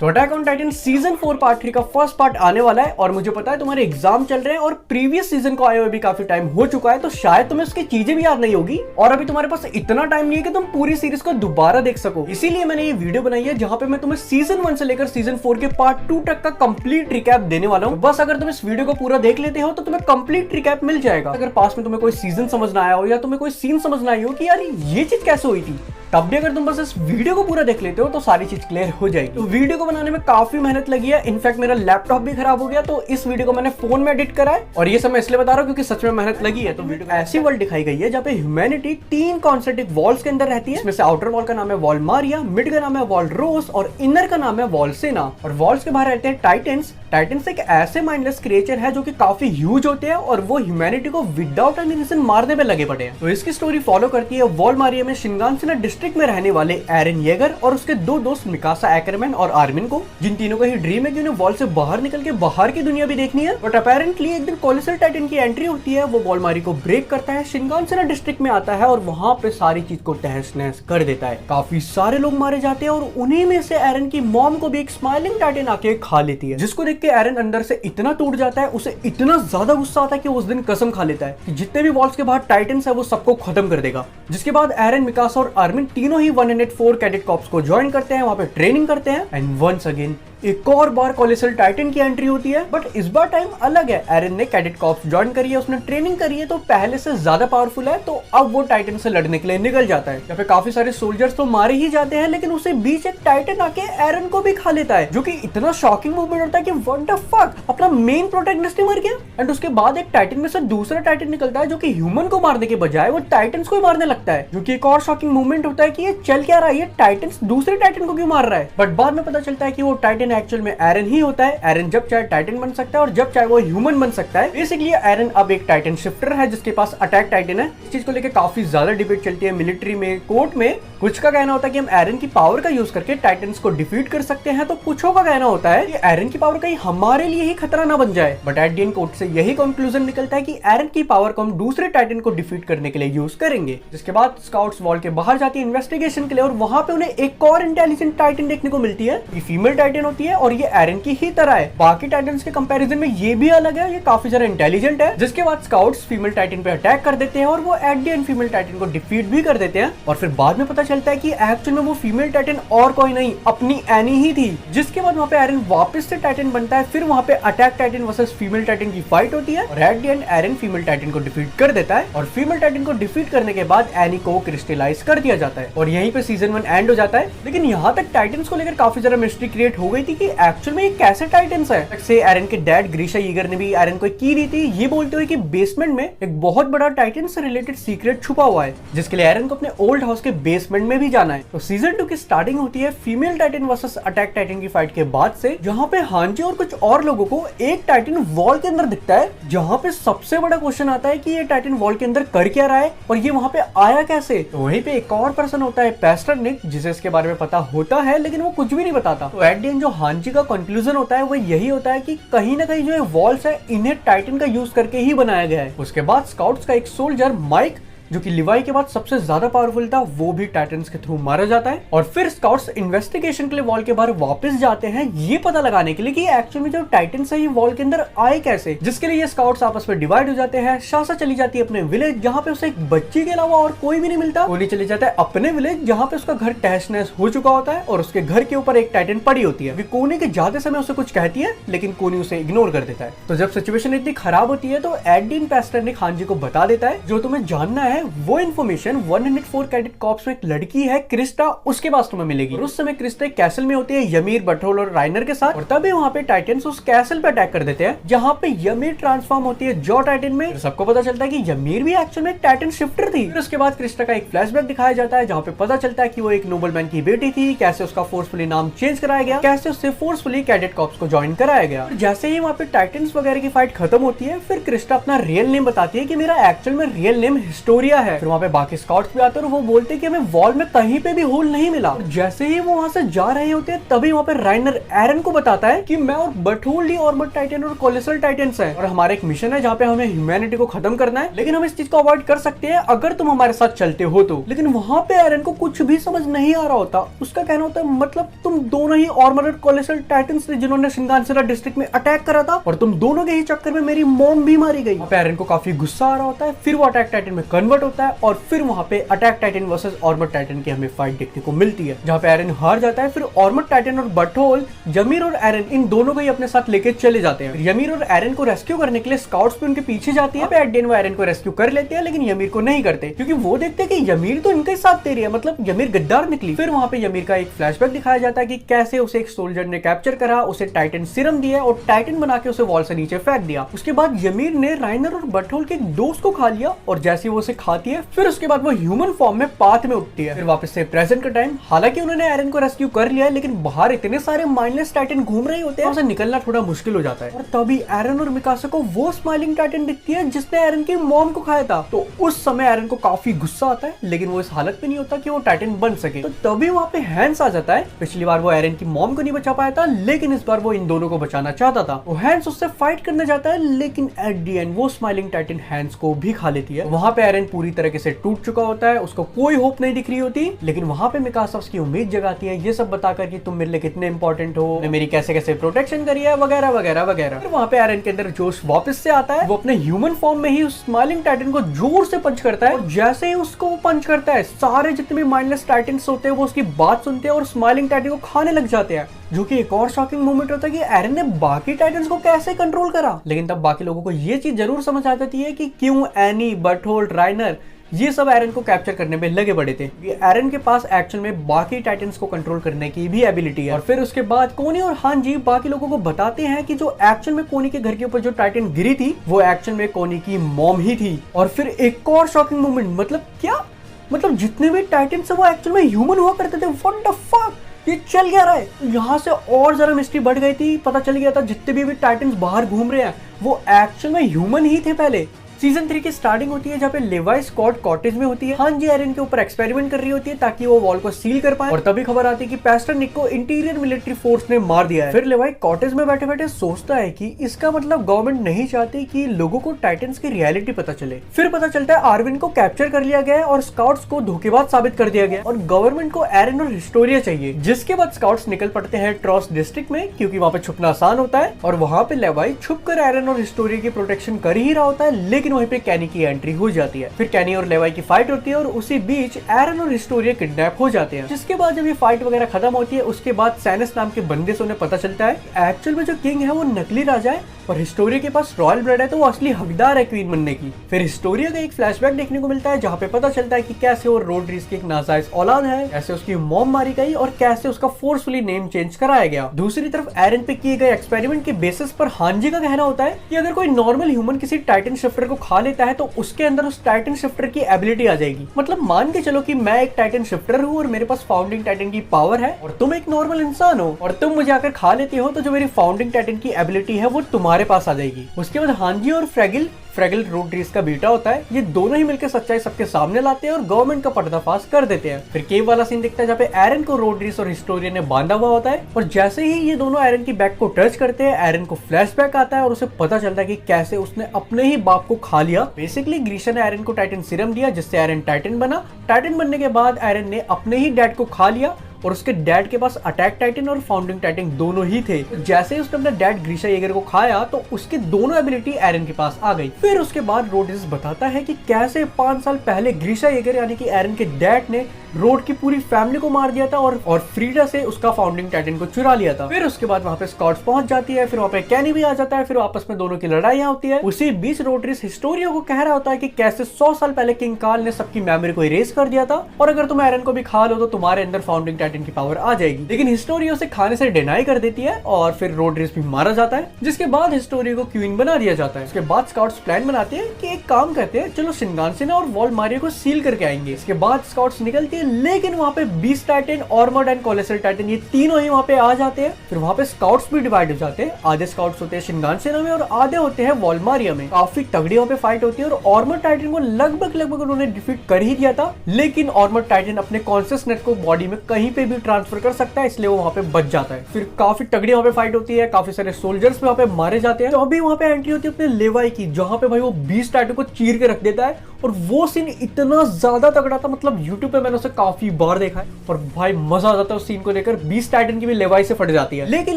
तो attack on Titan season 4 part 3 का first part आने वाला है और मुझे पता है तुम्हारे एग्जाम चल रहे हैं और प्रीवियस सीजन को आए हुए भी काफी टाइम हो चुका है, तो शायद तुम्हें उसकी चीजें भी याद नहीं होगी और अभी तुम्हारे पास इतना टाइम नहीं है कि तुम पूरी सीरीज को दोबारा देख सको। इसीलिए मैंने ये वीडियो बनाई है जहां पे मैं तुम्हें सीजन 1 से लेकर सीजन 4 के पार्ट 2 तक का कंप्लीट रिकैप देने वाला हूं। बस अगर तुम इस वीडियो को पूरा देख लेते हो तो तुम्हें कंप्लीट रिकैप मिल जाएगा। अगर पास में तुम्हें कोई सीजन समझ ना आया हो या तुम्हें कोई सीन समझ ना आई हो कि यार ये चीज कैसे हुई थी, तब भी अगर तुम बस इस वीडियो को पूरा देख लेते हो तो सारी चीज क्लियर हो जाएगी। तो वीडियो को बनाने में काफी मेहनत लगी है, इनफैक्ट मेरा लैपटॉप भी खराब हो गया, तो इस वीडियो को मैंने फोन में एडिट करा है और ये सब मैं इसलिए बता रहा हूँ क्योंकि सच में मेहनत लगी है। तो वीडियो में ऐसी वर्ल्ड दिखाई गई है जहाँ पे ह्यूमैनिटी 3 कॉन्सेंट्रिक वॉल्स के अंदर रहती है। इसमें से आउटर वॉल का नाम है वॉल मारिया, मिड का नाम है वॉल रोस और इनर का नाम है वॉल सेना। और वॉल्स के बाहर रहते हैं टाइटन्स। टाइटन्स एक ऐसे माइंडलेस क्रिएचर है जो कि काफी ह्यूज होते हैं और वो ह्यूमैनिटी को विदाउट एनी रीजन मारने पे लगे पड़े हैं। तो इसकी स्टोरी फॉलो करती है वॉल मारिया में शिनगानसेना डिस्ट्रिक्ट में रहने वाले एरन येगर और उसके 2 दोस्त मिकासा एक्करमैन और आर्मिन को, जिन तीनों का ही ड्रीम है कि उन्हें वॉल से बाहर निकल के बाहर की दुनिया भी देखनी है। बट अपेरेंटली एक दिन कोलोसल टाइटन की एंट्री होती है, वो वॉल मारी को ब्रेक करता है, शिनगानसेना डिस्ट्रिक्ट में आता है और वहां पे सारी चीज को तहस नहस कर देता है। काफी सारे लोग मारे जाते हैं और उन्हीं में से एरन की मॉम को भी एक स्माइलिंग टाइटन आके खा लेती है, जिसको देख के एरन अंदर से इतना टूट जाता है, उसे इतना ज्यादा गुस्सा आता है कि उस दिन कसम खा लेता है कि जितने भी वॉल्स के बाहर टाइटन्स है वो सबको खत्म कर देगा। जिसके बाद एरन, मिकासा और आर्मिन तीनों ही 104 कैडेट कॉर्प्स को ज्वाइन करते हैं, वहां पे ट्रेनिंग करते हैं एंड वंस अगेन एक और बार कोलोसल टाइटन की एंट्री होती है। बट इस बार टाइम अलग है, एरन ने कैडेट कॉर्प्स ज्वाइन करी है, उसने ट्रेनिंग करी है तो पहले से ज्यादा पावरफुल है, तो अब वो टाइटन से लड़ने के लिए निकल जाता है। यहाँ पे काफी सारे सोल्जर्स तो मारे ही जाते हैं लेकिन उसे बीच एक टाइटन आके एरन को भी खा लेता है, जो कि इतना शॉकिंग मूवमेंट होता है कि व्हाट द फक, अपना मेन प्रोटैगनिस्ट ही मर गया। एंड उसके बाद एक टाइटन में से दूसरा टाइटन निकलता है जो कि ह्यूमन को मारने के बजाय वो टाइटन्स को ही मारने लगता है, जो कि एक और शॉकिंग मूवमेंट होता है कि ये चल क्या रहा है, ये टाइटन्स दूसरे टाइटन को क्यों मार रहा है। बट बाद में पता चलता है कि वो टाइटन एक्चुअल में एरन ही होता है। एरन जब चाहे टाइटन बन सकता है और जब चाहे वो ह्यूमन बन सकता है। बेसिकली एरन अब एक टाइटन शिफ्टर है जिसके पास अटैक टाइटन है। इस चीज को लेकर काफी ज्यादा डिबेट चलती है मिलिट्री में, कोर्ट में। कुछ का कहना होता है कि हम एरन की पावर का यूज करके टाइटन्स को डिफीट कर सकते हैं, तो कुछों का कहना होता है कि एरन की पावर कहीं हमारे लिए ही खतरा ना बन जाए। But at the and court से यही कंक्लूजन निकलता है कि एरन की पावर को हम दूसरे टाइटन को डिफीट करने के लिए यूज करेंगे। जिसके बाद स्काउट्स वॉल के बाहर जाती है इन्वेस्टिगेशन के लिए और वहां पे उन्हें एक और इंटेलिजेंट टाइटन देखने को मिलती है। ये फीमेल टाइटन होती है और ये एरन की ही तरह है। बाकी टाइटन्स के कंपैरिजन में ये भी अलग है, ये काफी ज्यादा इंटेलिजेंट है। जिसके बाद स्काउट्स फीमेल टाइटन पे अटैक कर देते हैं और वो eight the and female titan को डिफीट भी कर देते हैं। और फिर बाद में पता चलता है कि एक्चुअल में वो फीमेल टाइटन और कोई नहीं, अपनी एनी ही थी। जिसके बाद वहां पे एरन वापस से टाइटन बनता है, फिर वहां पे attack titan versus female titan की फाइट होती है और at the end Eren female titan को डिफीट कर देता है। और फीमेल टाइटन को डिफीट करने के बाद एनी को क्रिस्टलाइज कर दिया जाता है और यहीं पे सीजन 1 एंड हो जाता है। लेकिन यहाँ तक टाइटन्स को लेकर काफी ज्यादा मिस्ट्री क्रिएट हो गई थी कि एक्चुअल में ये कैसे टाइटन्स है। से एरन के डैड ग्रीशा ईगर ने भी एरन को की दी थी, ये बोलते हुए कि बेसमेंट में एक बहुत बड़ा टाइटन से रिलेटेड सीक्रेट छुपा हुआ है, जिसके लिए एरन को अपने ओल्ड हाउस के बेसमेंट में भी जाना है। तो सीजन 2 की स्टार्टिंग होती है female titan versus attack Titan की फाइट के बाद से, जहां पे हांजी और कुछ और लोगों को एक टाइटन वॉल के अंदर दिखता है। जहां पे सबसे बड़ा क्वेश्चन आता है कि ये टाइटन वॉल के अंदर कर क्या रहा है और ये वहां पे आया कैसे। तो वहीं पे एक और पर्सन होता है पेस्टर निक, जिसे इसके बारे में पता होता है लेकिन वो कुछ भी नहीं बताता। तो एट द एंड जो हांजी का कंक्लूजन होता है वो यही होता है कि कहीं ना कहीं जो वॉल्स है इन्हें टाइटन का यूज करके ही बनाया गया है। उसके बाद स्काउट्स का एक सोल्जर माइक, जो कि लिवाई के बाद सबसे ज्यादा पावरफुल था, वो भी टाइटन्स के थ्रू मारा जाता है। और फिर स्काउट्स इन्वेस्टिगेशन के लिए वॉल के बाहर वापस जाते हैं, ये पता लगाने के लिए कि एक्चुअल में जो टाइटन्स है ये वॉल के अंदर आए कैसे। जिसके लिए ये स्काउट्स आपस में डिवाइड हो जाते हैं। शासा चली जाती है अपने विलेज, जहाँ पे उसे एक बच्ची के अलावा और कोई भी नहीं मिलता। ओली चली जाता है अपने विलेज, जहाँ पे उसका घर तहस नहस हो चुका होता है और उसके घर के ऊपर एक टाइटन पड़ी होती है। कोनी के जाते समय उसे कुछ कहती है लेकिन कोनी उसे इग्नोर कर देता है। तो जब सिचुएशन इतनी खराब होती है तो एडीन पेस्टर ने खान जी को बता देता है जो तुम्हें जानना है वो इन्फॉर्मेशन 104 कैडेट कॉर्प्स में एक लड़की है क्रिस्टा, उसके पास तुम्हें मिलेगी। और उस समय क्रिस्टा एक कैसल में होती है यमीर, बटरोल और राइनर के साथ, और तभी वहां पे टाइटन्स उस कैसल पे अटैक कर देते हैं, जहां पे यमीर ट्रांसफॉर्म होती है जॉ टाइटन में। फिर सबको पता चलता है कि यमीर भी एक्चुअल में एक टाइटन शिफ्टर थी। फिर उसके बाद क्रिस्टा का एक फ्लैशबैक दिखाया जाता है जहां पे पता चलता है कि वो एक नोबलमैन की बेटी थी, कैसे उसका फोर्सफुली नाम चेंज कराया गया, कैसे उससे फोर्सफुली कैडेट कॉर्प्स को ज्वाइन कराया गया। जैसे ही वहां पे टाइटन्स वगैरह की फाइट खत्म होती है, फिर क्रिस्टा अपना रियल नेम बताती है कि मेरा एक्चुअल में रियल नेम हिस्टोरिया हिस्टोरिया है। फिर वहाँ पे बाकी स्काउट्स भी आते हैं और वो बोलते हैं कि हमें वॉल में कहीं पे भी होल नहीं मिला। और जैसे ही वो वहाँ से जा रहे होते हैं तभी वहाँ पे राइनर एरन को बताता है कि मैं और बटहोल्ड ही आर्मर्ड टाइटन और कोलोसल टाइटन्स हैं और हमारा एक मिशन है जहाँ पे हमें ह्यूमैनिटी को खत्म करना है, लेकिन हम इस चीज को अवॉइड कर सकते हैं अगर तुम हमारे साथ चलते हो तो। लेकिन वहाँ पे एरन को कुछ भी समझ नहीं आ रहा होता। उसका कहना होता है मतलब तुम दोनों ही आर्मर्ड कोलोसल टाइटन्स थे जिन्होंने शिनगानसेरा डिस्ट्रिक्ट में अटैक करा था और तुम दोनों के ही चक्कर में मेरी मॉम भी मारी गई। एरन को काफी गुस्सा आ रहा होता है। फिर वो अटैक टाइटन में कन्वर्ट होता है और फिर वहाँ पे attack titan versus armoured Titan की हमें फाइट देखने को मिलती है जहाँ पे एरन हार जाता है। फिर आर्मर्ड टाइटन और बटहोल्ड यमीर और एरन इन दोनों को ही अपने साथ लेके चले जाते हैं। यमीर और एरन को रेस्क्यू करने के लिए स्काउट्स भी उनके पीछे जाती है। एडेन वो एरन को रेस्क्यू कर लेते हैं लेकिन यमीर को नहीं करते क्योंकि वो देखते हैं कि यमीर तो इनके साथ दे रही है, मतलब यमीर गद्दार निकली। फिर वहाँ पे यमीर का एक फ्लैशबैक दिखाया जाता है कि कैसे उसे एक सोल्जर ने कैप्चर करा, उसे टाइटन सीरम दिया और टाइटन बना के उसे वॉल से नीचे फेंक दिया। उसके बाद यमीर ने राइनर और बटहोल्ड के एक दोस्त को खा लिया और जैसे वो उसे खाती है फिर उसके बाद वो ह्यूमन फॉर्म में पाथ में उठती है। फिर वापस से प्रेजेंट का टाइम, हालांकि उन्होंने एरन को रेस्क्यू कर लिया है लेकिन बाहर इतने सारे माइंडलेस टाइटन घूम रहे होते हैं उसे निकलना थोड़ा मुश्किल हो जाता है। और तभी एरन और मिकासा को वो स्माइलिंग टाइटन दिखती है जिसने एरन की मॉम को खाया था। तो उस समय एरन को काफी गुस्सा आता है लेकिन वो इस हालत में नहीं होता कि वो टाइटन बन सके। तो तभी वहाँ पे हैंस आ जाता है। पिछली बार वो एरन की मॉम को नहीं बचा पाया था लेकिन इस बार वो इन दोनों को बचाना चाहता था। वो हैंस उससे फाइट करने जाता है लेकिन एट द एंड वो स्माइलिंग टाइटन हैंस को भी खा लेती है। वहाँ पे एरन पूरी तरीके से टूट चुका होता है, उसको कोई होप नहीं दिख रही होती। लेकिन वहाँ पे मिकासा उसकी उम्मीद जगाती है, ये सब बताकर कि तुम मेरे लिए कितने इंपॉर्टेंट हो, मेरी कैसे कैसे प्रोटेक्शन करी है वगैरह वगैरह वगैरह। फिर वहाँ पे एरन के अंदर जोश वापस से आता है। वो अपने ह्यूमन फॉर्म में ही उस स्माइलिंग टाइटन को जोर से पंच करता है और जैसे ही उसको वो पंच करता है सारे जितने भी माइंडलेस टाइटन्स होते हैं वो उसकी बात सुनते हैं और स्माइलिंग टाइटन को खाने लग जाते हैं। जो कि एक और शॉकिंग मोमेंट होता है कि एरन ने बाकी टाइटन्स को कैसे कंट्रोल करा। लेकिन तब बाकी लोगों को ये चीज जरूर समझ आ जाती है कि क्यों एनी, बटहोल्ड, राइनर ये सब एरन को कैप्चर करने में लगे पड़े थे। एरन के पास एक्चुअल में बाकी टाइटन्स को कंट्रोल करने की भी एबिलिटी है। और फिर उसके बाद कोनी और हांजी बाकी लोगों को बताते हैं कि जो एक्चुअल में कोनी के घर के ऊपर जो टाइटन गिरी थी वो एक्चुअल में कोनी की मॉम ही थी। और फिर एक और शॉकिंग मोमेंट, मतलब क्या, मतलब जितने भी टाइटन्स है वो एक्चुअल में ह्यूमन हुआ करते थे। व्हाट द फक, ये चल क्या रहा है। यहाँ से और जरा मिस्ट्री बढ़ गई थी। पता चल गया था जितने भी टाइटन्स बाहर घूम रहे हैं वो एक्चुअल में ह्यूमन ही थे पहले। सीजन 3 की स्टार्टिंग होती है जहाँ पे लेवाई स्कॉट कॉटेज में होती है। हांजी एरन के ऊपर एक्सपेरिमेंट कर रही होती है ताकि वो वॉल को सील कर पाए और तभी खबर आती है कि पैस्टर निक को इंटीरियर मिलिट्री फोर्स ने मार दिया है। फिर लेवाई कॉटेज में बैठे बैठे सोचता है कि इसका मतलब गवर्नमेंट नहीं चाहती कि लोगों को टाइटन्स की रियलिटी पता चले। फिर पता चलता है आर्विन को कैप्चर कर लिया गया है और स्काउट्स को धोखेबाज साबित कर दिया गया और गवर्नमेंट को एरन और हिस्टोरिया चाहिए। जिसके बाद स्काउट्स निकल पड़ते हैं ट्रॉस डिस्ट्रिक्ट में क्योंकि वहाँ पे छुपना आसान होता है और वहाँ पे लेवाई छुप कर एरन और हिस्टोरिया की प्रोटेक्शन कर ही रहा होता है। लेकिन वहीं पे कैनी की एंट्री हो जाती है। फिर कैनी और लेवाई की फाइट होती है और उसी बीच एरन और हिस्टोरिया किडनैप हो जाते हैं। जिसके बाद जब ये फाइट वगैरह खत्म होती है उसके बाद सैनस नाम के बंदे से उन्हें पता चलता है एक्चुअल में जो किंग है वो नकली राजा है और हिस्टोरिया के पास रॉयल ब्लड है तो वो असली हकदार है क्वीन बनने की। फिर हिस्टोरिया का एक फ्लैशबैक देखने को मिलता है जहाँ पे पता चलता है कि कैसे वो रोड्रिग्स की एक नाजायज औलाद है, कैसे उसकी मॉम मारी गई और कैसे उसका फोर्सफुली नेम चेंज कराया गया। दूसरी तरफ एरन पे किए गए एक्सपेरिमेंट के बेसिस पर हांजी का कहना होता है कि अगर कोई नॉर्मल ह्यूमन किसी टाइटन शिफ्टर को खा लेता है तो उसके अंदर उस टाइटन शिफ्टर की एबिलिटी आ जाएगी। मतलब मान के चलो कि मैं एक टाइटन शिफ्टर हूँ और मेरे पास फाउंडिंग टाइटन की पावर है और तुम एक नॉर्मल इंसान हो और तुम मुझे आकर खा लेती हो तो जो मेरी फाउंडिंग टाइटन की एबिलिटी है वो तुम्हारे पास आ जाएगी। उसके बाद हांजी और फ्रेगिल रोड्रिग्स का बेटा होता है। ये दोनों ही मिलकर सच्चाई सबके सामने लाते हैं और गवर्नमेंट का पर्दाफाश कर देते हैं। फिर केव वाला सीन दिखता है जहाँ पे एरन को रोड्रिग्स और हिस्टोरिया ने बांधा हुआ होता है और जैसे ही ये दोनों एरन की बैक को टच करते हैं एरन को फ्लैशबैक आता है और उसे पता चलता है कि कैसे उसने अपने ही बाप को खा लिया। बेसिकली ग्रीशा ने एरन को टाइटन सीरम दिया जिससे एरन टाइटन बना। टाइटन बनने के बाद एरन ने अपने ही डैड को खा लिया और उसके डैड के पास अटैक टाइटन और फाउंडिंग टाइटन दोनों ही थे। जैसे ही उसने अपने डैड ग्रीशा येगर को खाया तो उसकी दोनों एबिलिटी एरन के पास आ गई। फिर उसके बाद रोड्रिग्स बताता है कि कैसे 5 साल पहले ग्रीशा येगर यानी कि एरन के डैड ने रोड की पूरी फैमिली को मार दिया था और फ्रीडा से उसका फाउंडिंग टाइटन को चुरा लिया था। फिर उसके बाद वहाँ पे स्कॉट्स पहुंच जाती है। फिर वहाँ पे कैनी भी आ जाता है। फिर आपस में दोनों की लड़ाइयाँ होती है। उसी बीच रोड्रिग्स हिस्टोरिया को कह रहा होता है कि कैसे 100 साल पहले किंग कार्ल ने सबकी मेमोरी को इरेज कर दिया था और अगर तुम एरन को भी खा लो तो तुम्हारे अंदर फाउंडिंग टाइटन की पावर आ जाएगी। लेकिन हिस्टोरिया उसे खाने से डिनाई कर देती है और फिर रोड्रिग्स भी मारा जाता है जिसके बाद हिस्टोरिया को क्वीन बना दिया जाता है। उसके बाद स्काउट्स प्लान बनाते हैं कि एक काम करते हैं, चलो शिनगानसेना और वॉलमारिया को सील करके आएंगे। इसके बाद स्काउट्स निकलती है लेकिन वहाँ पे beast Titan, armoured and colossal Titan ये तीनों ही वहाँ पे आ जाते हैं। फिर वहाँ पे स्काउट्स भी डिवाइड हो जाते हैं, आधे स्काउट्स होते हैं शिनगानसेना में और आधे होते हैं वॉल्मारिया में। काफी तगड़ी वहाँ पे फाइट होती है और आर्मर्ड टाइटन को लगभग उन्होंने डिफीट कर ही दिया था, लेकिन आर्मर्ड टाइटन अपने कॉन्शियसनेस को बॉडी में कहीं पे भी ट्रांसफर कर सकता है, इसलिए वो वहाँ पे बच जाता है। फिर काफी तगड़ी वहाँ पे फाइट होती है, काफी सारे सोल्जर्स वहाँ पे मारे जाते हैं। तो अभी वहाँ पे एंट्री होती है अपने लेवाई की, जहाँ पे भाई वो बीस्ट टाइटन को चीर के रख देता है और वो सीन इतना ज्यादा तगड़ा था, मतलब यूट्यूब पे मैंने उसे काफी बार देखा है और भाई मजा आ जाता है उस सीन को देखकर। बीस्ट टाइटन की भी लेवाई से फट जाती है, लेकिन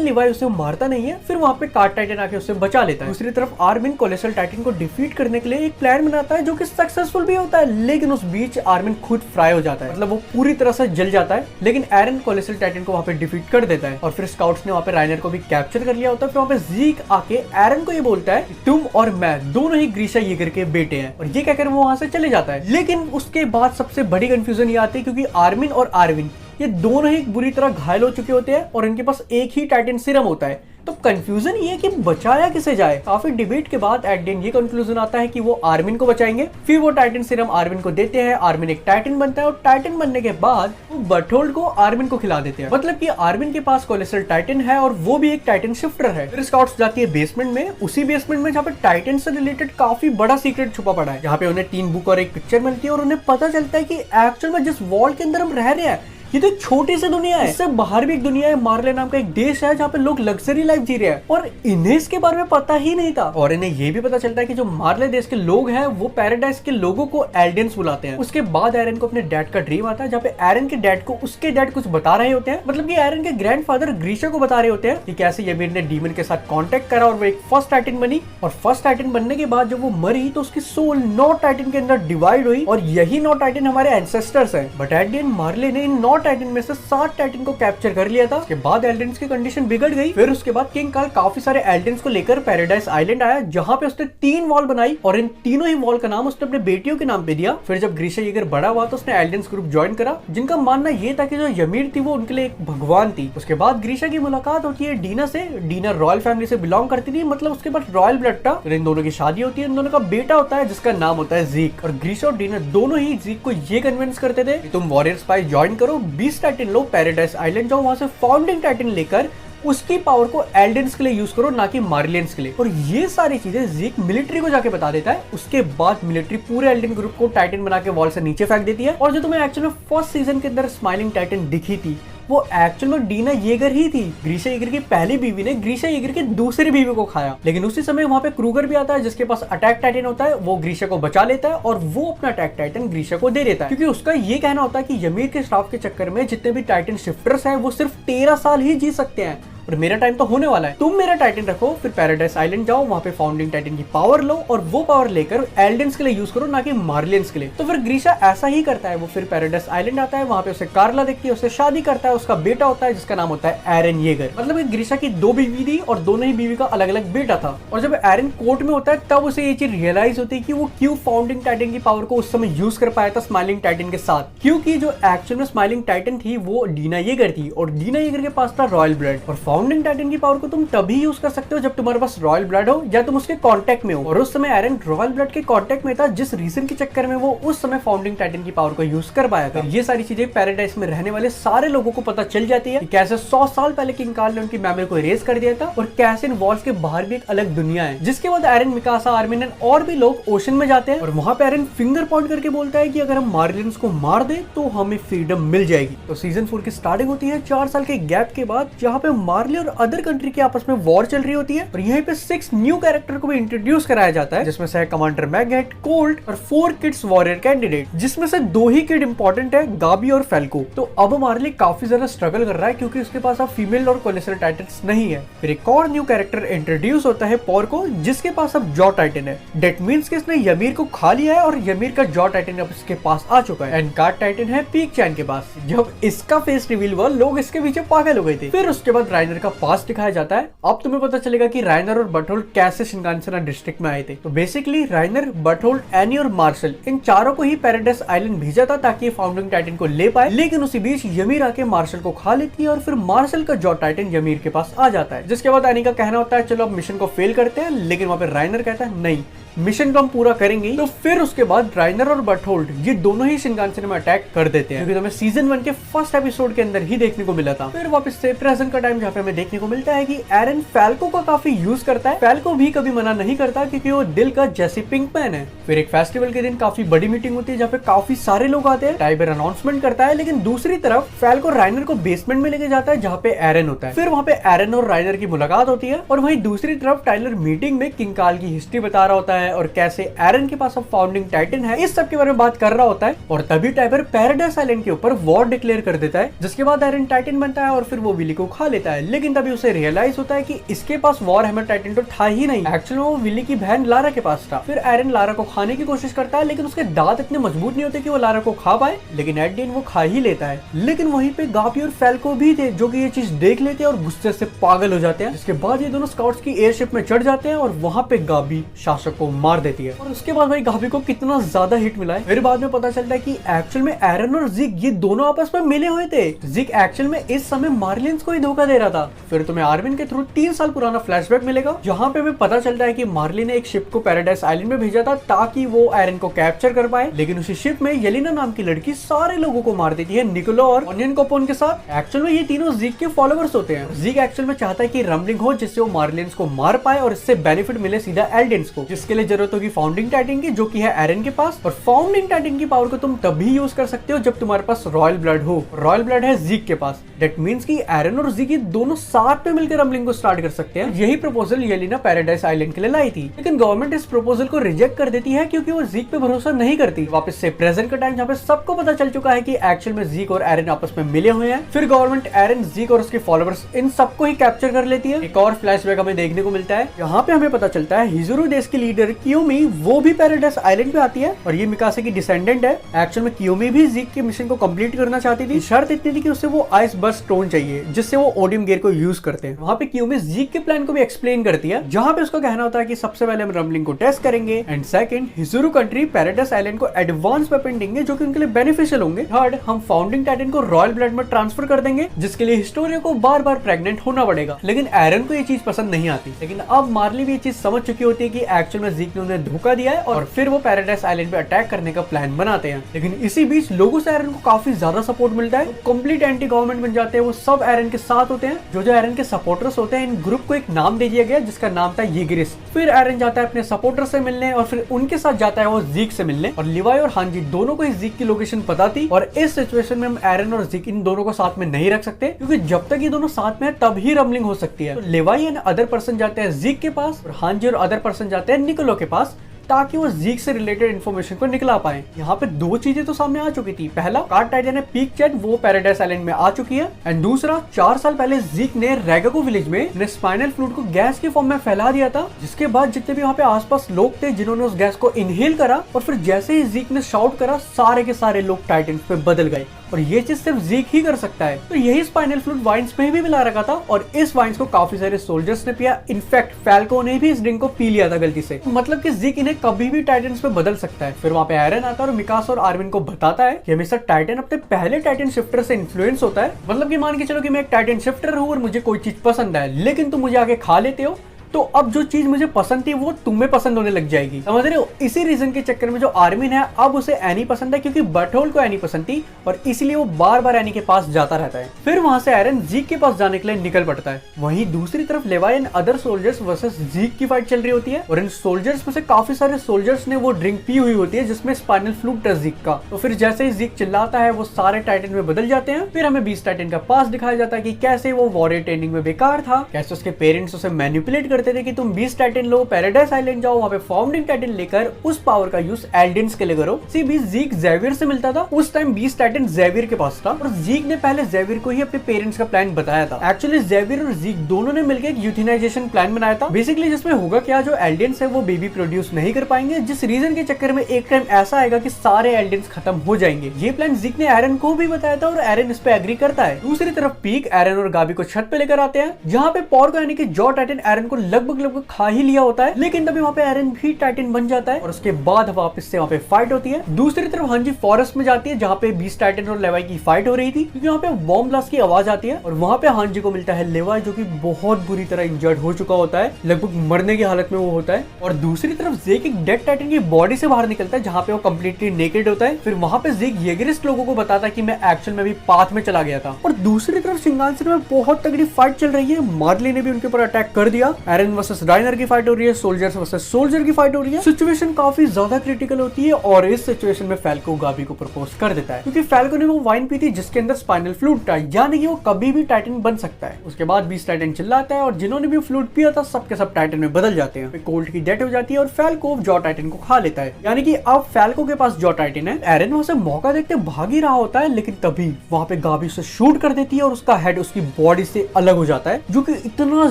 लेवाई उसे मारता नहीं है। फिर वहाँ पे कार्ड टाइटन आके उसे बचा लेता है। दूसरी तरफ आर्मिन कोलोसल टाइटन को डिफीट करने के लिए एक प्लान बनाता है जो कि सक्सेसफुल भी होता है, लेकिन उस बीच आर्मिन खुद फ्राई हो जाता है, मतलब वो पूरी तरह से जल जाता है। लेकिन एरन कोलोसल टाइटन को वहाँ पे डिफीट कर देता है और फिर स्काउट्स ने वहाँ पे राइनर को भी कैप्चर कर लिया होता है। फिर वहाँ पे ज़ीक आके एरन को ये बोलता है तुम और मैं दोनों ही ग्रीशा यीगर के बेटे हैं, और ये कहकर वो वहाँ से चले जाता है। लेकिन उसके बाद सबसे बड़ी कंफ्यूजन ये आती है क्योंकि आर्मिन और आर्विन ये दोनों ही बुरी तरह घायल हो चुके होते हैं और इनके पास एक ही टाइटन सीरम होता है। तो कंफ्यूजन ये कि बचाया किसे जाए। काफी डिबेट के बाद एट द एंड ये कंक्लूजन आता है कि वो आर्मिन को बचाएंगे। फिर वो टाइटन सीरम आर्मिन को देते हैं, आर्मिन एक टाइटन बनता है और टाइटन बनने के बाद वो बर्थोल्ड को आर्मिन को खिला देते हैं, मतलब कि आर्मिन के पास कोलोसल टाइटन है और वो भी एक टाइटन शिफ्टर है। फिर स्काउट्स जाती है बेसमेंट में, उसी बेसमेंट में जहाँ पे टाइटन से रिलेटेड काफी बड़ा सीक्रेट छुपा पड़ा है, जहाँ पे उन्हें 3 बुक और एक पिक्चर मिलती है और उन्हें पता चलता है कि एक्चुअल में जिस वॉल के अंदर हम रह रहे हैं ये तो एक छोटी सी दुनिया है, इससे बाहर भी एक दुनिया है, मार्ले नाम का एक देश है जहाँ पे लोग लग्जरी लाइफ जी रहे हैं और इन्हें इसके बारे में पता ही नहीं था। और इन्हें ये भी पता चलता है कि जो मार्ले देश के लोग हैं वो पैराडाइज के लोगों को एल्डियंस बुलाते हैं। उसके बाद एरन को अपने डैड का ड्रीम आता है, जहाँ पे एरन के डैड को उसके डैड कुछ बता रहे होते हैं, मतलब कि एरन के ग्रैंडफादर ग्रीशा को बता रहे होते हैं कि कैसे यमीर ने डीमन के साथ कॉन्टेक्ट करा और वो एक फर्स्ट टाइटन बनी, और फर्स्ट टाइटन बनने के बाद जब वो मरी तो उसकी सोल 9 टाइटन के अंदर डिवाइड हुई और यही 9 टाइटन हमारे एंसेस्टर्स हैं। बट एट द एंड मार्ले ने इन 9 टाइटन में से 7 टाइटन को कैप्चर कर लिया था। उसके बाद एल्डेंस की कंडीशन बिगड़ गई। फिर उसके बाद किंग कार्ल काफी सारे एल्डेंस को लेकर पैराडाइज आइलैंड आया, जहां पे उसने 3 वॉल बनाई और इन तीनों ही वॉल का नाम उसने अपने बेटियों के नाम पे दिया। फिर जब ग्रीशा यीगर बड़ा हुआ तो उसने एल्डेंस ग्रुप ज्वाइन करा, जिनका मानना यह था कि जो यमीर थी वो उनके लिए एक भगवान थी। उसके बाद ग्रीशा की मुलाकात होती है डीना से। डीना रॉयल फैमिली से बिलोंग करती थी, मतलब उसके पास रॉयल ब्लड था। इन दोनों की शादी होती है, इन दोनों का बेटा होता है जिसका नाम होता है ज़ीक। और ग्रीशा और डीना दोनों ही ज़ीक को ये कन्विंस करते थे कि तुम वॉरियर स्पाइस ज्वाइन करो, 20 टाइटन लो, पैराडाइज आइलैंड जाओ, वहां से फाउंडिंग टाइटन लेकर उसकी पावर को एल्डेंस के लिए यूज करो, ना कि मार्लियंस के लिए। और ये सारी चीजें ज़ीक मिलिट्री को जाके बता देता है। उसके बाद मिलिट्री पूरे एल्डेन ग्रुप को टाइटन बना के वॉल से नीचे फेंक देती है। और जो तुम्हें एक्चुअल में फर्स्ट सीजन के अंदर स्माइलिंग टाइटन दिखी थी वो एक्चुअल में डीना येगर ही थी। ग्रीशा येगर की पहली बीवी ने ग्रीशा येगर की दूसरी बीवी को खाया। लेकिन उसी समय वहां पे क्रूगर भी आता है जिसके पास अटैक टाइटन होता है, वो ग्रीशा को बचा लेता है और वो अपना अटैक टाइटन ग्रीशा को दे देता है, क्योंकि उसका ये कहना होता है कि यमीर के श्राप के चक्कर में जितने भी टाइटन शिफ्टर्स हैं वो सिर्फ 13 साल ही जी सकते हैं और मेरा टाइम तो होने वाला है। तुम मेरा टाइटन रखो, फिर पैराडाइज आइलैंड जाओ, वहां पे फाउंडिंग टाइटन की पावर लो और वो पावर लेकर एल्डेंस के लिए यूज करो, ना कि मार्लियंस के लिए। तो फिर ग्रीशा ऐसा ही करता है। वो फिर पैराडाइज आइलैंड आता है, वहां पे उसे कार्ला देखती है, उससे शादी करता है, उसका बेटा होता है जिसका नाम होता है एरन येगर। मतलब कि ग्रीशा की 2 बीवी थी और दोनों ही बीवी का अलग अलग बेटा था। और जब एरन कोर्ट में होता है तब उसे ये चीज रियलाइज होती है कि वो क्यों फाउंडिंग टाइटन की पावर को उस समय यूज कर पाया था स्माइलिंग टाइटन के साथ, क्योंकि जो एक्चुअल में स्माइलिंग टाइटन थी वो डीना येगर थी और डीना येगर के पास था रॉयल ब्लड। और फाउंडिंग टाइटन की पावर को तुम तभी यूज कर सकते हो जब तुम्हारे पास रॉयल ब्लड हो या तुम उसके कांटेक्ट में हो। और उस समय एरन रॉयल ब्लड के कांटेक्ट में था, जिस रीजन के चक्कर में वो उस समय फाउंडिंग टाइटन की पावर को यूज कर पाया था। ये सारी चीजें पैराडाइज में रहने वाले सारे लोगों को पता चल जाती है कि कैसे 100 साल पहले किंग कार्ल ने उनकी मेमोरी को इरेज कर दिया था और कैसे इन वॉल्स के बाहर भी एक अलग दुनिया है। जिसके बाद एरन, मिकासा, आर्मिन और भी लोग ओशन में जाते हैं और वहां पे एरन फिंगर पॉइंट करके बोलता है कि अगर हम मार्लियंस को मार दे तो हमें फ्रीडम मिल जाएगी। तो सीजन 4 की स्टार्टिंग होती है 4 साल के गैप के बाद, जहाँ पे मार्ले और अदर कंट्री के आपस में वॉर चल रही होती है। और यहीं पे 6 न्यू कैरेक्टर को भी इंट्रोड्यूस कराया जाता है, जिसमें से है कमांडर मैगनेट, कोल्ट और 4 किड्स वॉरियर कैंडिडेट, जिसमें से 2 ही किड इंपॉर्टेंट है, गाबी और फेल्को। तो अब मार्ले काफी ज्यादा स्ट्रगल कर रहा है क्योंकि उसके पास अब फीमेल और कोलोसल टाइटन्स नहीं है। फिर एक और न्यू कैरेक्टर इंट्रोड्यूस होता है पोर्को, जिसके पास अब जॉ टाइटन है। डेट मींस कि इसने यमीर को खा लिया है और यमीर का जॉ टाइटन अब इसके पास आ चुका है। एंड कार्ड टाइटन है पीक चैन के पास। जब इसका फेस रिवील हुआ लोग इसके पीछे पागल हो गए थे। फिर उसके बाद राइनर का पास दिखाया जाता है। अब तुम्हें पता चलेगा कि राइनर और बर्थोल्ड कैसे शिनगानसेना डिस्ट्रिक्ट में आए थे। तो बेसिकली राइनर, बर्थोल्ड, एनी और मार्शल इन चारों को ही पैराडाइज आइलैंड भेजा था ताकि फाउंडिंग टाइटन को ले पाए। लेकिन उसी बीच यमीर आके मार्शल को खा लेती है और फिर मार्शल का जॉ टाइटन यमीर के पास आ जाता है। जिसके बाद एनी का कहना होता है चलो अब मिशन को फेल करते हैं, लेकिन वहां पे राइनर कहता है नहीं, मिशन को हम पूरा करेंगे। तो फिर उसके बाद राइनर और बर्टहोल्ड ये दोनों ही शिनकानसेन में अटैक कर देते हैं, क्योंकि हमें सीजन 1 के फर्स्ट एपिसोड के अंदर ही देखने को मिला था। फिर वापस से प्रेजेंट का टाइम जहाँ पे हमें देखने को मिलता है कि एरन फैल्को का काफी यूज करता है। फैल्को भी कभी मना नहीं करता क्योंकि वो दिल का जेसी पिंकमैन है। फिर एक फेस्टिवल के दिन काफी बड़ी मीटिंग होती है जहाँ पे काफी सारे लोग आते हैं। टाइबर अनाउंसमेंट करता है, लेकिन दूसरी तरफ फैल्को राइनर को बेसमेंट में लेके जाता है जहाँ पे एरन होता है। फिर वहाँ पे एरन और राइनर की मुलाकात होती है और वहीं दूसरी तरफ टाइलर मीटिंग में किंकाल की हिस्ट्री बता रहा होता है और कैसे एरन के पास अब फाउंडिंग टाइटन है, इस सब के बारे में बात कर रहा होता है। और तभी टाइबर पैराडाइस आइलैंड के ऊपर वॉर डिक्लेयर कर देता है, जिसके बाद एरन टाइटन बनता है और फिर वो विली को खा लेता है। लेकिन तभी उसे रियलाइज होता है कि इसके पास वॉर हैमर टाइटन तो था ही नहीं, एक्चुअली वो विली की बहन लारा के पास था। फिर एरन लारा को खाने की कोशिश करता है, लेकिन उसके दांत इतने मजबूत नहीं होते कि वो लारा को खा पाए, लेकिन एट द एंड वो खा ही लेता है। लेकिन वहीं पे गाबी और फैल्को भी थे जो कि ये चीज देख लेते हैं और गुस्से से पागल हो जाते हैं। इसके बाद ये दोनों स्काउट्स की एयरशिप में चढ़ जाते हैं और वहां पे गाबी शासक को मार देती है। और उसके बाद भाई गाबी को कितना ज्यादा हिट मिला है। फिर बाद में पता चलता है कि एक्चुअल में एरन और जिक ये दोनों आपस में मिले हुए थे। जिक एक्चुअल में इस समय मार्लिन्स को ही धोखा दे रहा था। फिर तुम्हें आर्मिन के थ्रू 3 साल पुराना फ्लैशबैक मिलेगा, जहां पे हमें पता चलता है कि मार्लिन ने एक शिप को पैराडाइस आइलैंड में भेजा था ताकि वो एरन को कैप्चर कर पाए। लेकिन उसी शिप में येलेना नाम की लड़की सारे लोगों को मार देती है, निकोलो और ओनियन कोपोन के साथ। एक्चुअल में ये तीनों जिक के फॉलोअर्स होते हैं। जिक एक्चुअल में चाहता है कि रम्बलिंग हो जिससे वो मार्लिन्स को मार पाए और इससे बेनिफिट मिले सीधा एल्डेंस को, जिसके लिए जरूरत होगी फाउंडिंग टाइटन की, जो कि है एरन के पास। और फाउंडिंग टाइटन की पावर को तुम तभी यूज कर सकते हो जब तुम्हारे पास रॉयल ब्लड हो। रॉयल ब्लड है जिक के पास। दैट मींस कि एरन और जिक दोनों साथ में मिलकर रम्बलिंग को स्टार्ट कर सकते हैं। यही प्रपोजल येलेना पैराडाइस आइलैंड के लिए लाई थी, लेकिन गवर्नमेंट इस प्रपोजल को रिजेक्ट कर देती है क्योंकि वो जिक पे भरोसा नहीं करती। वापस से प्रेजेंट का टाइम जहाँ पे सबको पता चल चुका है कि एक्चुअल में जिक और एरन आपस में मिले हुए हैं। फिर गवर्नमेंट एरन, जिक और उसके फॉलोअर्स इन सबको ही कैप्चर कर लेती है। एक और फ्लैशबैक हमें देखने को मिलता है, यहाँ पे हमें पता चलता है हिजुरु देश की लीडर कियोमी वो भी पैराडाइस आइलैंड पे आती है और ये मिकासे की डिसेंडेंट है। एक्चुअल में कियोमी भी जिक के मिशन को कंप्लीट करना चाहती थी। शर्त इतनी थी कि उसे वो आइस बर्स्ट स्टोन चाहिए जिससे वो ओडियम गियर को यूज करते हैं। वहाँ पे कियोमी जिक के प्लान को भी एक्सप्लेन करती है, जहाँ पे उसका कहना होता है कि सबसे पहले हम रम्बलिंग को टेस्ट करेंगे and second Hizuru country paradise island को एडवांस वेपन देंगे जो कि उनके लिए बेनिफिशियल होंगे। थर्ड हम फाउंडिंग टाइटन को रॉयल ब्लड में ट्रांसफर कर देंगे, जिसके लिए हिस्टोरिया को बार बार प्रेग्नेंट होना पड़ेगा। लेकिन एरन को ये चीज पसंद नहीं आती। लेकिन अब मार्ली भी ये चीज समझ चुकी होती है कि एक्चुअल में जिक ने उन्हें धोखा दिया है और फिर वो पैराडाइस आइलैंड पे अटैक करने का प्लान बनाते हैं। लेकिन इसी बीच लोगों से एरन को काफी ज्यादा सपोर्ट मिलता है। कंप्लीट एंटी गवर्नमेंट बन जाते हैं, वो सब एरन के साथ होते हैं। जो एरन के सपोर्टर्स होते हैं, इन ग्रुप को एक नाम दे दिया गया जिसका नाम था येगिरिस। फिर एरन जाता है अपने सपोर्टर से मिलने और फिर उनके साथ जाता है वो जिक से मिलने। और लिवाई और हांजी दोनों को जिक की लोकेशन पता थी और इस सिचुएशन में हम एरन और जिक इन दोनों को साथ में नहीं रख सकते, क्योंकि जब तक ये दोनों साथ में है तब ही रम्बलिंग हो सकती है। तो लिवाई एंड अदर पर्सन जाते हैं जिक के पास और हांजी और अदर पर्सन जाते हैं निकोलो के पास, ताकि वो जिक से रिलेटेड इन्फॉर्मेशन को निकला पाए। यहाँ पे 2 चीजें तो सामने आ चुकी थी। पहला, कार्ड टाइटन है पीक चैट वो पैराडाइस आइलैंड में आ चुकी है। एंड दूसरा, 4 साल पहले जिक ने रेगाको विलेज में अपने स्पाइनल फ्लूइड को गैस के फॉर्म में फैला दिया था, जिसके बाद जितने भी वहाँ पे आसपास लोग थे जिन्होंने उस गैस को इनहेल करा और फिर जैसे ही जिक ने शाउट करा सारे के सारे लोग टाइटन पे बदल गए। और ये चीज सिर्फ जिक ही कर सकता है। तो यही स्पाइनल फ्लूइड वाइन्स में भी मिला रखा था और इस वाइन्स को काफी सारे सोल्जर्स ने पिया। इनफैक्ट फैल्को ने भी इस ड्रिंक को पी लिया था गलती से। मतलब कि जिक इन्हें कभी भी टाइटन्स पे बदल सकता है। फिर वहाँ पे एरन आता है और मिकासा और आर्मिन को बताता है कि हमेशा टाइटन अपने पहले टाइटन शिफ्टर से इन्फ्लुएंस होता है। मतलब कि मान के चलो कि मैं एक टाइटन शिफ्टर हूँ और मुझे कोई चीज पसंद है, लेकिन तुम मुझे आके खा लेते हो, तो अब जो चीज मुझे पसंद थी वो तुम्हें पसंद होने लग जाएगी। समझ रहे हो? इसी रीजन के चक्कर में जो आर्मिन है अब उसे एनी पसंद है, क्योंकि बटहोल्ड को एनी पसंद थी और इसीलिए वो बार बार एनी के पास जाता रहता है। फिर वहां से एरन जीक के पास जाने के लिए निकल पड़ता है। वहीं दूसरी तरफ लेवाई एंड अदर सोल्जर्स वर्सेस जीक की फाइट चल रही होती है और इन सोल्जर्स में से काफी सारे सोल्जर्स ने वो ड्रिंक पी हुई होती है जिसमें स्पाइनल फ्लूइड था जीक का। तो फिर जैसे ही जीक चिल्लाता है वो सारे टाइटन में बदल जाते हैं। फिर हमें बीस्ट टाइटन का पास दिखाया जाता है कि कैसे वो वॉरियर ट्रेनिंग में बेकार था, कैसे उसके पेरेंट्स उसे मैनिपुलेट करते थे कि तुम बीस्ट टाइटन लो, पैराडाइस आइलैंड जाओ, वहाँ पे फाउंडिंग टाइटन लेकर उस पावर का यूज एल्डेंस के लिए करो। सी बीस जीक जेवियर से मिलता था। उस टाइम बीस्ट टाइटन जेवियर के पास था और जीक ने पहले जेवियर को ही अपने पेरेंट्स का प्लान बताया था। एक्चुअली जेवियर और जीक दोनों ने मिलकर एक यूथेनाइजेशन प्लान बनाया था। बेसिकली जिसमें होगा क्या, जो एल्डेंस है वो बेबी प्रोड्यूस नहीं कर पाएंगे, जिस रीजन के चक्कर में एक टाइम ऐसा आएगा कि सारे एल्डेंस खत्म हो जाएंगे। ये प्लान जीक ने एरन को भी बताया था और एरन इस पे एग्री करता है। दूसरी तरफ पीक एरन और गाबी को छत पे लेकर आते हैं, जहाँ पे पॉर्को यानी कि जॉ टाइटन एरन को लगभग खा ही लिया होता है, लेकिन तभी वहाँ पे एरन भी टाइटन बन जाता है और उसके बाद वापस से वहाँ पे फाइट होती है। दूसरी तरफ हांजी फॉरेस्ट में जाती है जहाँ पे बीस्ट टाइटन और लेवाई की फाइट हो रही थी, क्योंकि वहाँ पे बॉम्ब ब्लास्ट की आवाज आती है और वहाँ पे हांजी को मिलता है लेवाई, जो कि बहुत बुरी तरह इंजर्ड हो चुका होता है, लगभग मरने की हालत में वो होता है। और दूसरी तरफ जेक एक डेड टाइटन की बॉडी से बाहर निकलता है जहाँ पे वो कंप्लीटली नेकेड होता है। फिर वहाँ पे जेक येगरिस्ट लोगों को बताता है कि मैं एक्चुअल में भी पाथ में चला गया था। और दूसरी तरफ शिंगानसेन में बहुत तगड़ी फाइट चल रही है, मार्ली ने भी उनके ऊपर अटैक कर दिया। एरन वर्सेस राइनर की फाइट हो रही है, सोल्जर्स वर्सेस सोल्जर की फाइट हो रही है। सिचुएशन काफी ज्यादा क्रिटिकल होती है और इस सिचुएशन में फैल्को गाबी को प्रपोज कर देता है, क्योंकि फैल्को ने वो वाइन पी थी जिसके अंदर स्पाइनल फ्लूइड था, यानी कि वो कभी भी टाइटन बन सकता है। उसके बाद बीस्ट टाइटन चिल्लाता है और जिन्होंने भी फ्लूइड पिया था सबके सब टाइटन में बदल जाते हैं। कोल्ट की डेथ हो जाती है और फैल्को जॉ टाइटन को खा लेता है, यानी कि अब फैल्को के पास जॉ टाइटन है। एरन वहां से मौका देखते भाग ही रहा होता है, लेकिन तभी वहां पे गाबी उसे शूट कर देती है और उसका हेड उसकी बॉडी से अलग हो जाता है, जो कि इतना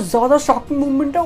ज्यादा शॉकिंग मूवमेंट है।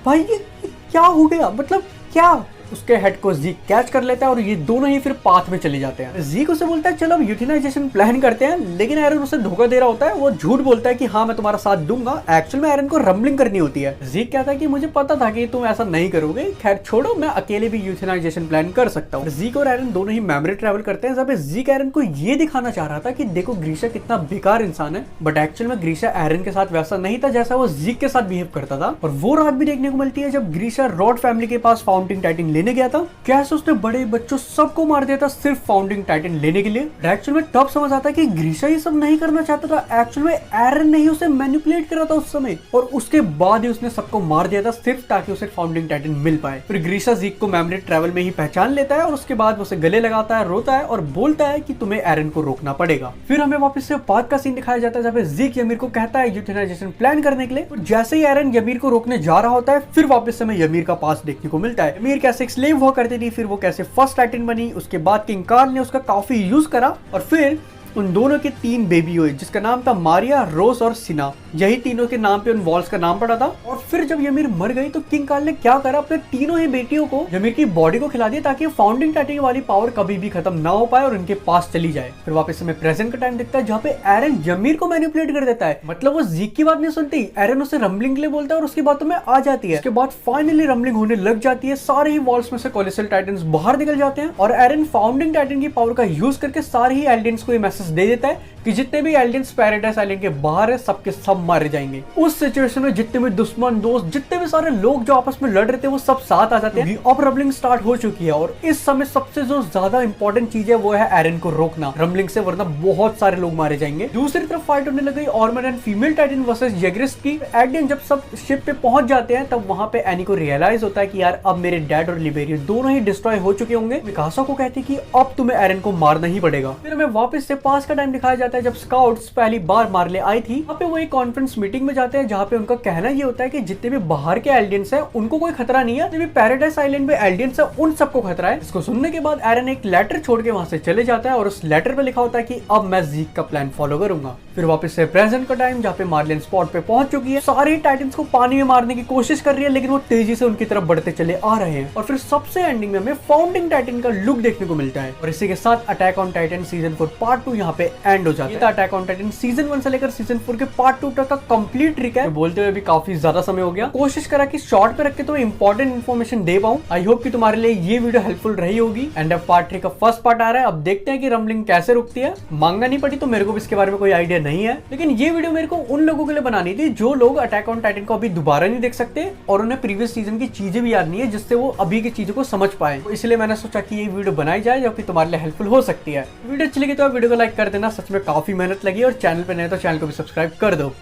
भाई ये क्या हो गया, मतलब क्या? उसके हेड को जीक कैच कर लेता है और ये दोनों ही फिर पाथ में चले जाते हैं। जीक उसे बोलता है चलो अब यूटिलाइजेशन प्लान करते हैं, लेकिन एरन उसे धोखा दे रहा होता है। वो झूठ बोलता है कि हाँ मैं तुम्हारा साथ दूंगा, एक्चुअल में एरन को रम्बलिंग करनी होती है। जीक कहता है कि मुझे पता था कि तुम ऐसा नहीं करोगे, खैर छोड़ो, मैं अकेले भी यूटिलाइजेशन प्लान कर सकता हूँ। जीक और एरन दोनों ही मेमोरी ट्रैवल करते हैं, जब जीक एरन को ये दिखाना चाह रहा था कि देखो ग्रीशा कितना बेकार इंसान है, बट एक्चुअल में ग्रीशा एरन के साथ वैसा नहीं था जैसा वो जीक के साथ बिहेव करता था। और वो रात भी देखने को मिलती है जब ग्रीशा रॉड फैमिली के पास फाउंटिंग टाइटन लेने गया था। कैसे उसने बड़े बच्चों सबको मार दिया था सिर्फ फाउंडिंग टाइटन लेने के लिए। एक्चुअल में तब समझ आता है कि ग्रीशा ये सब नहीं करना चाहता था, एक्चुअल में एरन ने ही उसे मैनिपुलेट करा था उस समय, और उसके बाद ही उसने सबको मार दिया था सिर्फ ताकि उसे फाउंडिंग टाइटन मिल पाए। फिर ग्रीशा जीक को मेमोरी ट्रैवल में ही पहचान लेता है और उसके बाद उसे गले लगाता है, रोता है और बोलता है कि तुम्हें एरन को रोकना पड़ेगा। फिर हमें वापस से पाथ का सीन दिखाया जाता है जहाँ पे जीक यमीर को कहता है यूथेनाइजेशन प्लान करने के लिए। जैसे ही एरन यमीर को रोकने जा रहा होता है, फिर वापस से हमें यमीर का पास देखने को मिलता है। यमीर कैसे एक स्लेव हुआ करती थी, फिर वो कैसे फर्स्ट टाइटन बनी, उसके बाद किंग कार्ल ने उसका काफी यूज करा और फिर उन दोनों के 3 बेबी हुए जिसका नाम था मारिया, रोस और सिना। यही तीनों के नाम पे उन वॉल्स का नाम पड़ा था। और फिर जब यमीर मर गई तो किंग कार्ल ने क्या करा, अपने तीनों ही बेटियों को यमीर की बॉडी को खिला दिया ताकि फाउंडिंग टाइटन वाली पावर कभी भी खत्म ना हो पाए और उनके पास चली जाए। फिर वापस हमें प्रेजेंट का टाइम दिखता है जहाँ पे एरन यमीर को मैनिपुलेट कर देता है, मतलब वो जीक की बात नहीं सुनती, एरन उसे रम्बलिंग के लिए बोलता है और उसकी बातों में आ जाती है। उसके बाद फाइनली रम्बलिंग होने लग जाती है, सारे ही वॉल्स में से कोलोसल टाइटन्स बाहर निकल जाते हैं और एरन फाउंडिंग टाइटन की पावर का यूज करके सारे ही एलियंस को ये मैसेज दे देता है कि जितने भी एलियंस पैराडाइज आइलैंड के बाहर है सबके सब मारे जाएंगे। उस सिचुएशन में जितने भी दुश्मन दोस्त, जितने भी सारे लोग जो आपस में लड़ रहे थे वो सब साथ आ जाते हैं। अब रम्बलिंग स्टार्ट हो चुकी है और इस समय सबसे जो ज्यादा इंपॉर्टेंट चीज है वो है एरन को रोकना रम्बलिंग से, वरना बहुत सारे लोग मारे जाएंगे। दूसरी तरफ फाइट होने लगी Armin and female titan versus Yeagerist की। एट जब सब शिप पे पहुंच जाते हैं तब वहां पे एनी को रियलाइज होता है कि यार अब मेरे डैड और लिबेरिया दोनों ही डिस्ट्रॉय हो चुके होंगे। मिकासा को कहती है कि अब तुम्हें एरन को मारना ही पड़ेगा। फिर हमें वापस से पास का टाइम दिखाया जाता है जब स्काउट्स पहली बार मारले आई थी। वहाँ पे वो एक कॉन्फ्रेंस मीटिंग में जाते हैं जहाँ पे उनका कहना ये होता है कि जितने भी बाहर के एलियंस हैं उनको कोई खतरा नहीं है, जितने भी पैराडाइज आइलैंड पे एलियंस हैं उन सबको खतरा है। इसको सुनने के बाद एरन एक लेटर छोड़ के वहां से चले जाता है और उस लेटर पे लिखा होता है कि अब मैं जीक का प्लान फॉलो करूंगा। फिर वापस से प्रेजेंट का टाइम जहाँ पे मार्लिन स्पॉट पे पहुंच चुकी है, सारे टाइटन्स को पानी में मारने की कोशिश कर रही है लेकिन वो तेजी से उनकी तरफ बढ़ते चले आ रहे हैं। और फिर सबसे एंडिंग में हमें फाउंडिंग टाइटन का लुक देखने को मिलता है और इसी के साथ attack on Titan season 4 part 2 यहाँ पे एंड हो जाता है। अटैक ऑन टाइटन सीजन 1 से लेकर सीजन 4 के पार्ट 2 तक का कंप्लीट रिकैप बोलते हुए भी काफी ज्यादा समय हो गया। कोशिश करा कि शॉर्ट पे रख के तुम्हें इंपॉर्टेंट इन्फॉर्मेशन दे पाऊं। आई होप कि तुम्हारे लिए ये वीडियो हेल्पफुल रही होगी। एंड अब पार्ट 3 का फर्स्ट पार्ट आ रहा है, अब देखते हैं कि रम्बलिंग कैसे रुकती है। मांगा नहीं पड़ी तो मेरे को भी इसके बारे में कोई आइडिया नहीं है, लेकिन ये वीडियो मेरे को उन लोगों के लिए बनानी थी जो लोग अटैक ऑन टाइटन को अभी दोबारा नहीं देख सकते और उन्हें प्रीवियस सीजन की चीजें भी याद नहीं है जिससे वो अभी की चीजों को समझ पाए। तो इसलिए मैंने सोचा कि ये वीडियो बनाई जाए जो कि तुम्हारे लिए हेल्पफुल हो सकती है। वीडियो अच्छी लगी तो वीडियो को लाइक कर देना, सच में काफी मेहनत लगी, और चैनल पे नए तो चैनल को भी सब्सक्राइब कर दो।